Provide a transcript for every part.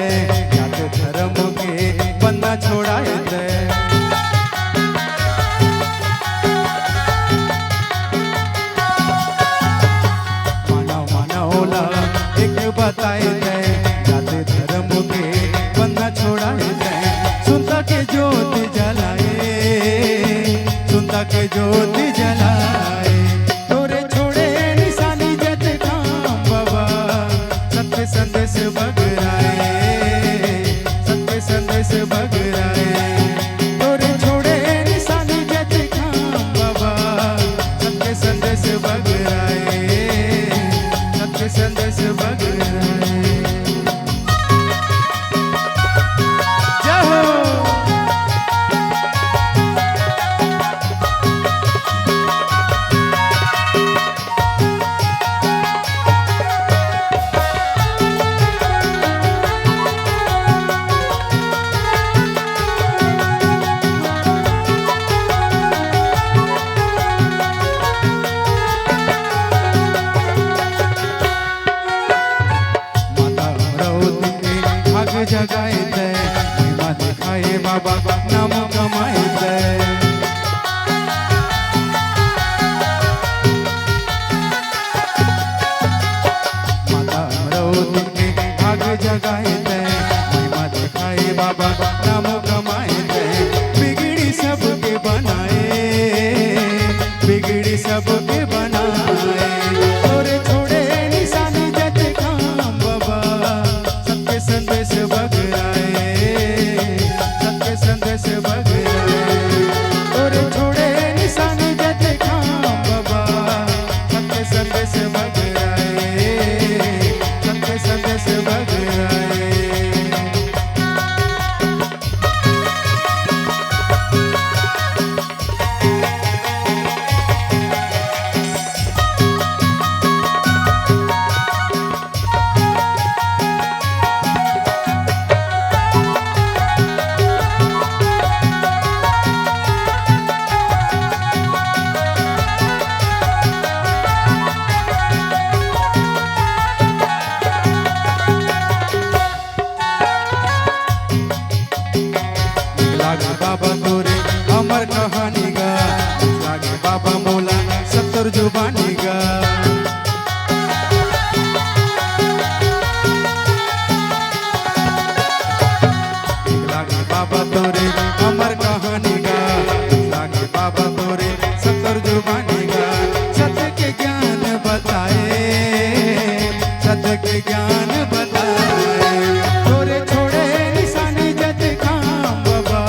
दे, जात धर्म के बंदा छोड़ाए दे। मानवला एक बताए दे, जात धर्म के बंदा छोड़ाए दे। सुनता के ज्योति जलाए, सुनता के ज्योति जलाए, तोरे छोड़े निशानी जत काम बाबा, सत्य संदेश बगराए, सत्य संदेश बगराए, तोरे छोड़े निशानी जत काम बाबा, सत्य संदेश बगराए, सत्य संदेश बगराए। जय हो। जगाए दे, महिमा दिखाए बाबा, नाम कमाए दे। माता अमरावती के भाग जगाए दे, महिमा दिखाए बाबा, नाम कमाए दे। बिगड़ी सबके बनाए, बिगड़ी सबके बनाए, तोरे छोड़े निशानी जत काम बाबा, सत्य संदेश बगराए, सत्य संदेश बगराए, तोरे छोड़े निशानी जत काम बाबा, सत्य संदेश बगराए, सत्य संदेश बगराए। लागे बाबा तोरे अमर कहानी गा, लागे बाबा बोला 70 जुबानी गा। लागे बाबा तोरे अमर कहानी गा, लागे बाबा तोरे 70 जुबानी गा। सत्य के ज्ञान बताए, सत्य के ज्ञान बताए, तोरे छोड़े निशानी जत काम बाबा,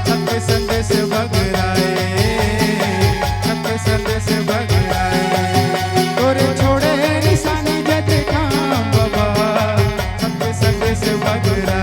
सत्य संदेश बगराए, सत्य संदेश बगराए, तोरे छोड़े निशानी जत काम बाबा, सत्य संदेश बगराए।